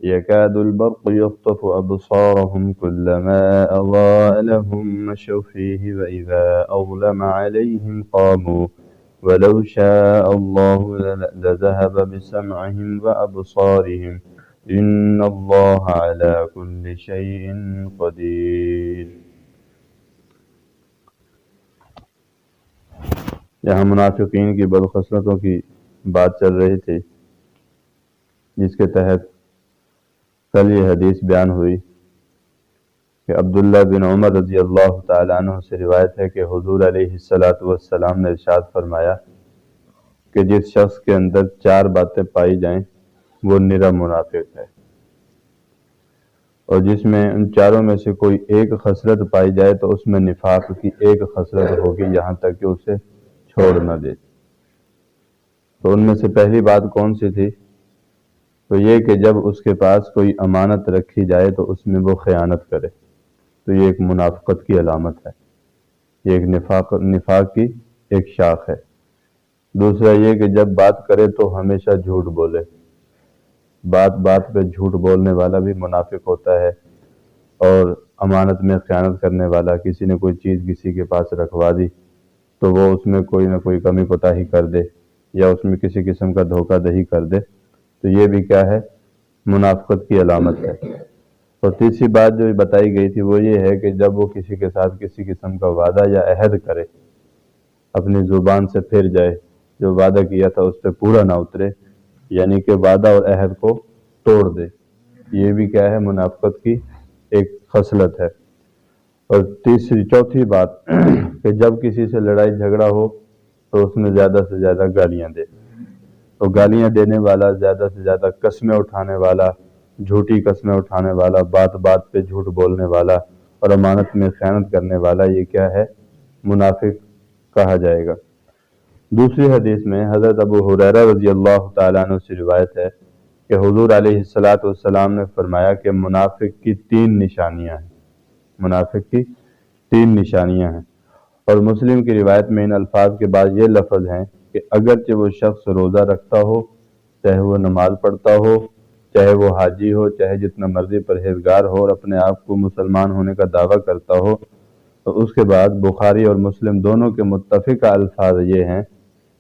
يكاد البرق يخطف أبصارهم كلما أضاء لهم مشوا فيه وإذا أظلم عليهم قاموا ولو شاء الله لذهب بسمعهم وأبصارهم إن الله على كل شيء قدير۔ یہاں منافقین کی بدخصلتوں کی بات چل رہی تھی، جس کے تحت کل یہ حدیث بیان ہوئی کہ عبداللہ بن عمر رضی اللہ تعالیٰ عنہ سے روایت ہے کہ حضور علیہ السلام نے ارشاد فرمایا کہ جس شخص کے اندر 4 باتیں پائی جائیں وہ نرا منافق ہے، اور جس میں ان چاروں میں سے کوئی ایک خصلت پائی جائے تو اس میں نفاق کی ایک خصلت ہوگی یہاں تک کہ اسے چھوڑ نہ دے۔ تو ان میں سے پہلی بات کون سی تھی؟ تو یہ کہ جب اس کے پاس کوئی امانت رکھی جائے تو اس میں وہ خیانت کرے، تو یہ ایک منافقت کی علامت ہے، یہ ایک نفاق کی ایک شاخ ہے۔ دوسرا یہ کہ جب بات کرے تو ہمیشہ جھوٹ بولے، بات پہ جھوٹ بولنے والا بھی منافق ہوتا ہے، اور امانت میں خیانت کرنے والا، کسی نے کوئی چیز کسی کے پاس رکھوا دی تو وہ اس میں کوئی نہ کوئی کمی کوتاہی کر دے یا اس میں کسی قسم کا دھوکہ دہی کر دے، تو یہ بھی کیا ہے؟ منافقت کی علامت ہے۔ اور تیسری بات جو بتائی گئی تھی وہ یہ ہے کہ جب وہ کسی کے ساتھ کسی قسم کا وعدہ یا عہد کرے، اپنی زبان سے پھر جائے، جو وعدہ کیا تھا اس پہ پورا نہ اترے، یعنی کہ وعدہ اور عہد کو توڑ دے، یہ بھی کیا ہے؟ منافقت کی ایک خصلت ہے۔ اور چوتھی بات کہ جب کسی سے لڑائی جھگڑا ہو تو اس میں زیادہ سے زیادہ گالیاں دے، تو گالیاں دینے والا، زیادہ سے زیادہ قسمیں اٹھانے والا، جھوٹی قسمیں اٹھانے والا، بات پہ جھوٹ بولنے والا اور امانت میں خیانت کرنے والا، یہ کیا ہے؟ منافق کہا جائے گا۔ دوسری حدیث میں حضرت ابو ہریرہ رضی اللہ تعالیٰ عنہ سے روایت ہے کہ حضور علیہ السلام نے فرمایا کہ منافق کی 3 نشانیاں ہیں، منافق کی 3 نشانیاں ہیں۔ اور مسلم کی روایت میں ان الفاظ کے بعد یہ لفظ ہیں کہ اگرچہ وہ شخص روزہ رکھتا ہو، چاہے وہ نماز پڑھتا ہو، چاہے وہ حاجی ہو، چاہے جتنا مرضی پرہیزگار ہو اور اپنے آپ کو مسلمان ہونے کا دعویٰ کرتا ہو، تو اس کے بعد بخاری اور مسلم دونوں کے متفقہ الفاظ یہ ہیں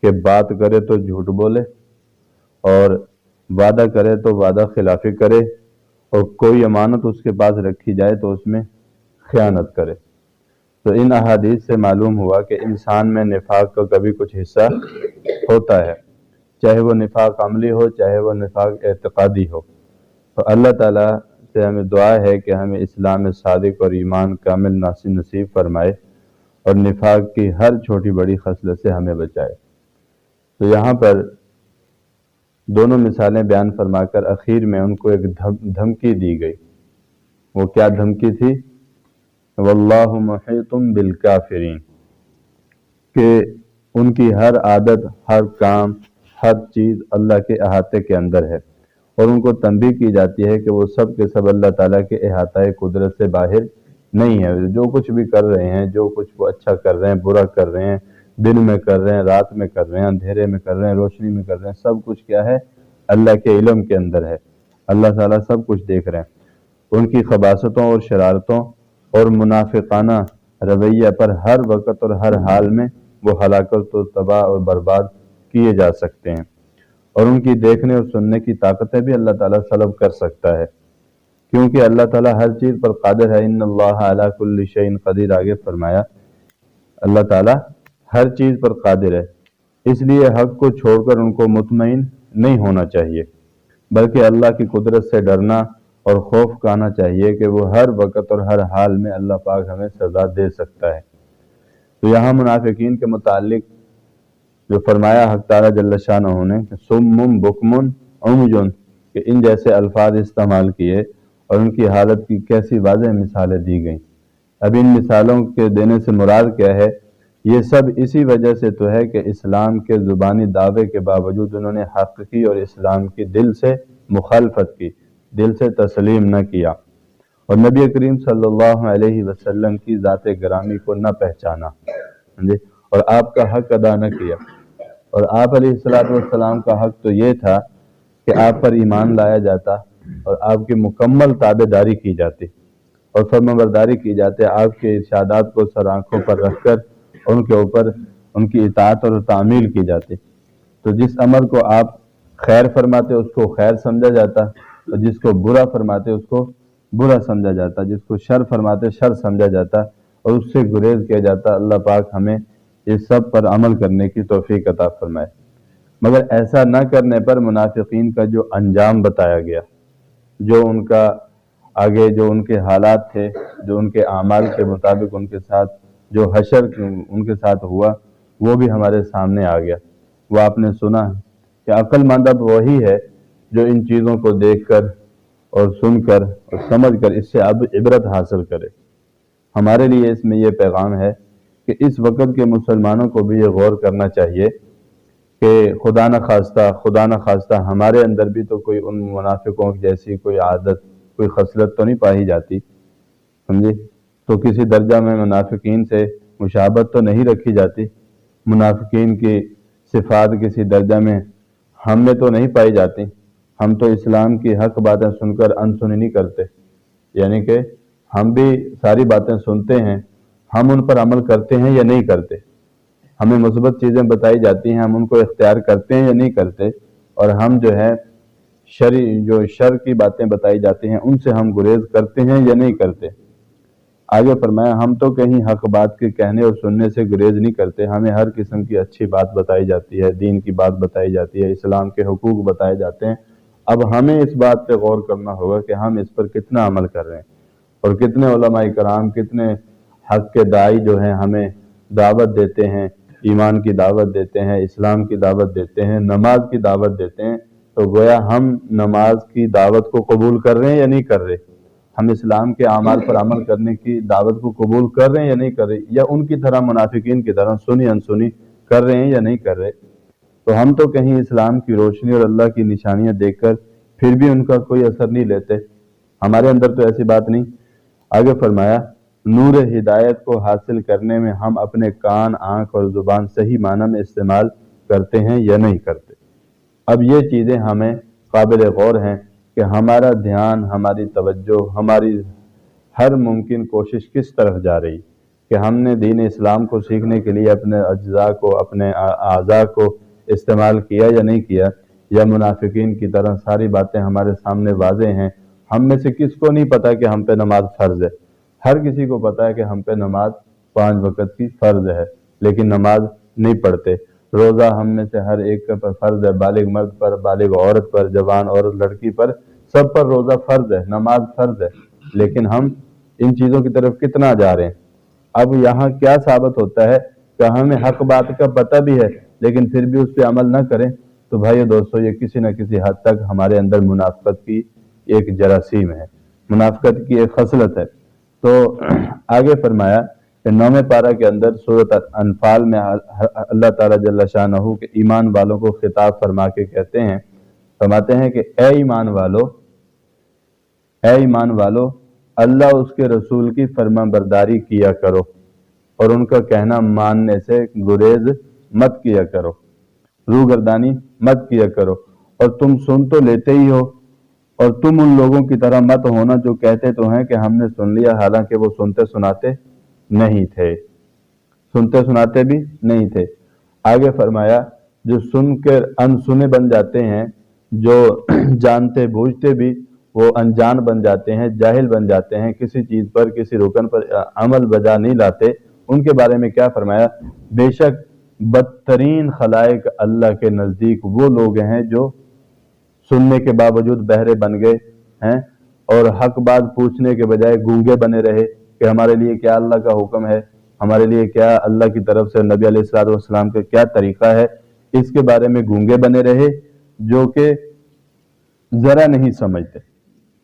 کہ بات کرے تو جھوٹ بولے، اور وعدہ کرے تو وعدہ خلافی کرے، اور کوئی امانت اس کے پاس رکھی جائے تو اس میں خیانت کرے۔ تو ان احادیث سے معلوم ہوا کہ انسان میں نفاق کا کبھی کچھ حصہ ہوتا ہے، چاہے وہ نفاق عملی ہو، چاہے وہ نفاق اعتقادی ہو۔ تو اللہ تعالیٰ سے ہمیں دعا ہے کہ ہمیں اسلام صادق اور ایمان کامل نصیب فرمائے، اور نفاق کی ہر چھوٹی بڑی خصلت سے ہمیں بچائے۔ تو یہاں پر دونوں مثالیں بیان فرما کر اخیر میں ان کو ایک دھمکی دی گئی۔ وہ کیا دھمکی تھی؟ واللہ محیط بالکافرین، کہ ان کی ہر عادت، ہر کام، ہر چیز اللہ کے احاطے کے اندر ہے، اور ان کو تنبیہ کی جاتی ہے کہ وہ سب کے سب اللہ تعالیٰ کے احاطۂ قدرت سے باہر نہیں ہے۔ جو کچھ بھی کر رہے ہیں، جو کچھ وہ اچھا کر رہے ہیں، برا کر رہے ہیں، دن میں کر رہے ہیں، رات میں کر رہے ہیں، اندھیرے میں کر رہے ہیں، روشنی میں کر رہے ہیں، سب کچھ کیا ہے؟ اللہ کے علم کے اندر ہے۔ اللہ تعالیٰ سب کچھ دیکھ رہے ہیں۔ ان کی خباثتوں اور شرارتوں اور منافقانہ رویہ پر ہر وقت اور ہر حال میں وہ ہلاکت و تباہ اور برباد کیے جا سکتے ہیں، اور ان کی دیکھنے اور سننے کی طاقتیں بھی اللہ تعالیٰ سلب کر سکتا ہے، کیونکہ اللہ تعالیٰ ہر چیز پر قادر ہے۔ ان اللہ علی کل شیء قدیر، آگے فرمایا اللہ تعالیٰ ہر چیز پر قادر ہے۔ اس لیے حق کو چھوڑ کر ان کو مطمئن نہیں ہونا چاہیے، بلکہ اللہ کی قدرت سے ڈرنا اور خوف کھانا چاہیے کہ وہ ہر وقت اور ہر حال میں اللہ پاک ہمیں سزا دے سکتا ہے۔ تو یہاں منافقین کے متعلق جو فرمایا حق تعالیٰ جل شانہ نے کہ سم بکم عمجن، کہ ان جیسے الفاظ استعمال کیے اور ان کی حالت کی کیسی واضح مثالیں دی گئیں۔ اب ان مثالوں کے دینے سے مراد کیا ہے؟ یہ سب اسی وجہ سے تو ہے کہ اسلام کے زبانی دعوے کے باوجود انہوں نے حق کی اور اسلام کی دل سے مخالفت کی، دل سے تسلیم نہ کیا، اور نبی کریم صلی اللہ علیہ وسلم کی ذات گرامی کو نہ پہچانا، اور آپ کا حق ادا نہ کیا۔ اور آپ علیہ السلام کا حق تو یہ تھا کہ آپ پر ایمان لایا جاتا، اور آپ کی مکمل تابع داری کی جاتی اور فرمانبرداری کی جاتی، آپ کے ارشادات کو سر آنکھوں پر رکھ کر ان کے اوپر ان کی اطاعت اور تعمیل کی جاتی۔ تو جس عمل کو آپ خیر فرماتے اس کو خیر سمجھا جاتا، اور جس کو برا فرماتے اس کو برا سمجھا جاتا، جس کو شر فرماتے شر سمجھا جاتا اور اس سے گریز کیا جاتا۔ اللہ پاک ہمیں اس سب پر عمل کرنے کی توفیق عطا فرمائے۔ مگر ایسا نہ کرنے پر منافقین کا جو انجام بتایا گیا، جو ان کا آگے جو ان کے حالات تھے، جو ان کے اعمال کے مطابق ان کے ساتھ جو حشر ان کے ساتھ ہوا، وہ بھی ہمارے سامنے آ گیا۔ وہ آپ نے سنا ہے کہ عقل مند اب وہی ہے جو ان چیزوں کو دیکھ کر اور سن کر اور سمجھ کر اس سے اب عبرت حاصل کرے۔ ہمارے لیے اس میں یہ پیغام ہے کہ اس وقت کے مسلمانوں کو بھی یہ غور کرنا چاہیے کہ خدا نہ خواستہ ہمارے اندر بھی تو کوئی ان منافقوں جیسی کوئی عادت، کوئی خصلت تو نہیں پائی جاتی، سمجھے؟ تو کسی درجہ میں منافقین سے مشابہت تو نہیں رکھی جاتی، منافقین کی صفات کسی درجہ میں ہم میں تو نہیں پائی جاتی۔ ہم تو اسلام کی حق باتیں سن کر انسنی نہیں کرتے، یعنی کہ ہم بھی ساری باتیں سنتے ہیں، ہم ان پر عمل کرتے ہیں یا نہیں کرتے۔ ہمیں مثبت چیزیں بتائی جاتی ہیں، ہم ان کو اختیار کرتے ہیں یا نہیں کرتے، اور ہم جو ہے جو شر کی باتیں بتائی جاتی ہیں ان سے ہم گریز کرتے ہیں یا نہیں کرتے۔ آگے فرمایا ہم تو کہیں حق بات کے کہنے اور سننے سے گریز نہیں کرتے، ہمیں ہر قسم کی اچھی بات بتائی جاتی ہے، دین کی بات بتائی جاتی ہے، اسلام کے حقوق بتائے جاتے ہیں۔ اب ہمیں اس بات پہ غور کرنا ہوگا کہ ہم اس پر کتنا عمل کر رہے ہیں، اور کتنے علماء کرام، کتنے حق کے داعی جو ہیں ہمیں دعوت دیتے ہیں، ایمان کی دعوت دیتے ہیں، اسلام کی دعوت دیتے ہیں، نماز کی دعوت دیتے ہیں، تو گویا ہم نماز کی دعوت کو قبول کر رہے ہیں یا نہیں کر رہے؟ ہم اسلام کے اعمال پر عمل کرنے کی دعوت کو قبول کر رہے ہیں یا نہیں کر رہے، یا ان کی طرح منافقین کی طرح سنی انسنی کر رہے ہیں یا نہیں کر رہے؟ تو ہم تو کہیں اسلام کی روشنی اور اللہ کی نشانیاں دیکھ کر پھر بھی ان کا کوئی اثر نہیں لیتے، ہمارے اندر تو ایسی بات نہیں۔ آگے فرمایا نور ہدایت کو حاصل کرنے میں ہم اپنے کان، آنکھ اور زبان صحیح معنی میں استعمال کرتے ہیں یا نہیں کرتے۔ اب یہ چیزیں ہمیں قابل غور ہیں کہ ہمارا دھیان، ہماری توجہ، ہماری ہر ممکن کوشش کس طرف جا رہی، کہ ہم نے دین اسلام کو سیکھنے کے لیے اپنے اجزاء کو، اپنے اعضاء کو استعمال کیا یا نہیں کیا، یا منافقین کی طرح ساری باتیں ہمارے سامنے واضح ہیں۔ ہم میں سے کس کو نہیں پتا کہ ہم پہ نماز فرض ہے؟ ہر کسی کو پتا ہے کہ ہم پہ نماز 5 وقت کی فرض ہے، لیکن نماز نہیں پڑھتے۔ روزہ ہم میں سے ہر ایک پر فرض ہے، بالغ مرد پر، بالغ عورت پر، جوان عورت لڑکی پر، سب پر روزہ فرض ہے، نماز فرض ہے، لیکن ہم ان چیزوں کی طرف کتنا جا رہے ہیں؟ اب یہاں کیا ثابت ہوتا ہے کہ ہمیں حق بات کا پتہ بھی ہے لیکن پھر بھی اس پہ عمل نہ کریں، تو بھائی دوستو یہ کسی نہ کسی حد تک ہمارے اندر منافقت کی ایک جراثیم ہے، منافقت کی ایک خصلت ہے۔ تو آگے فرمایا کہ 9ویں پارہ کے اندر سورۃ انفال میں اللہ تعالیٰ جل شانہ کے ایمان والوں کو خطاب فرما کے کہتے ہیں، فرماتے ہیں کہ اے ایمان والو اللہ اس کے رسول کی فرمان برداری کیا کرو اور ان کا کہنا ماننے سے گریز مت کیا کرو، روگردانی مت کیا کرو، اور تم سن تو لیتے ہی ہو، اور تم ان لوگوں کی طرح مت ہونا جو کہتے تو ہیں کہ ہم نے سن لیا، حالانکہ وہ سنتے سناتے نہیں تھے، سنتے سناتے بھی نہیں تھے۔ آگے فرمایا جو سن کر انسنے بن جاتے ہیں، جو جانتے بوجھتے بھی وہ انجان بن جاتے ہیں، جاہل بن جاتے ہیں، کسی چیز پر، کسی رکن پر عمل بجا نہیں لاتے، ان کے بارے میں کیا فرمایا؟ بے شک بدترین خلائق اللہ کے نزدیک وہ لوگ ہیں جو سننے کے باوجود بہرے بن گئے ہیں اور حق بات پوچھنے کے بجائے گونگے بنے رہے کہ ہمارے لیے کیا اللہ کا حکم ہے، ہمارے لیے کیا اللہ کی طرف سے نبی علیہ الصلوۃ والسلام کا کیا طریقہ ہے، اس کے بارے میں گونگے بنے رہے، جو کہ ذرا نہیں سمجھتے۔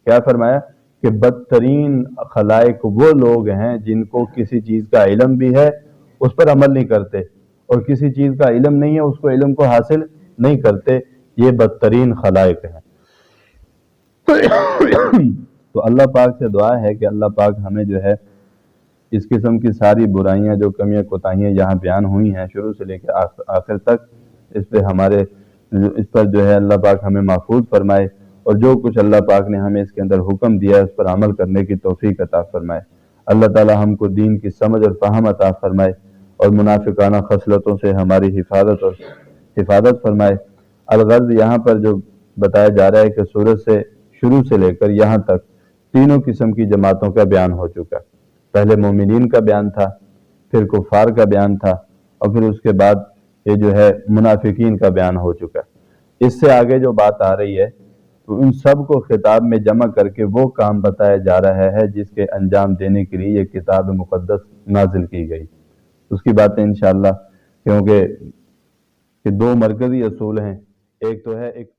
کیا فرمایا کہ بدترین خلائق وہ لوگ ہیں جن کو کسی چیز کا علم بھی ہے اس پر عمل نہیں کرتے، اور کسی چیز کا علم نہیں ہے اس کو علم کو حاصل نہیں کرتے، یہ بدترین خلائق ہیں۔ تو اللہ پاک سے دعا ہے کہ اللہ پاک ہمیں جو ہے اس قسم کی ساری برائیاں، جو کمیاں کوتاہیاں یہاں بیان ہوئی ہیں شروع سے لے کے آخر تک، اس پر جو ہے اللہ پاک ہمیں محفوظ فرمائے، اور جو کچھ اللہ پاک نے ہمیں اس کے اندر حکم دیا ہے اس پر عمل کرنے کی توفیق عطا فرمائے۔ اللہ تعالی ہم کو دین کی سمجھ اور فہم عطا فرمائے اور منافقانہ خصلتوں سے ہماری حفاظت فرمائے۔ الغرض یہاں پر جو بتایا جا رہا ہے کہ سورج سے شروع سے لے کر یہاں تک تینوں قسم کی جماعتوں کا بیان ہو چکا۔ پہلے مومنین کا بیان تھا، پھر کفار کا بیان تھا، اور پھر اس کے بعد یہ جو ہے منافقین کا بیان ہو چکا۔ اس سے آگے جو بات آ رہی ہے تو ان سب کو خطاب میں جمع کر کے وہ کام بتایا جا رہا ہے جس کے انجام دینے کے لیے یہ کتاب مقدس نازل کی گئی۔ اس کی باتیں انشاءاللہ، کیونکہ دو مرکزی اصول ہیں، ایک تو ہے ایک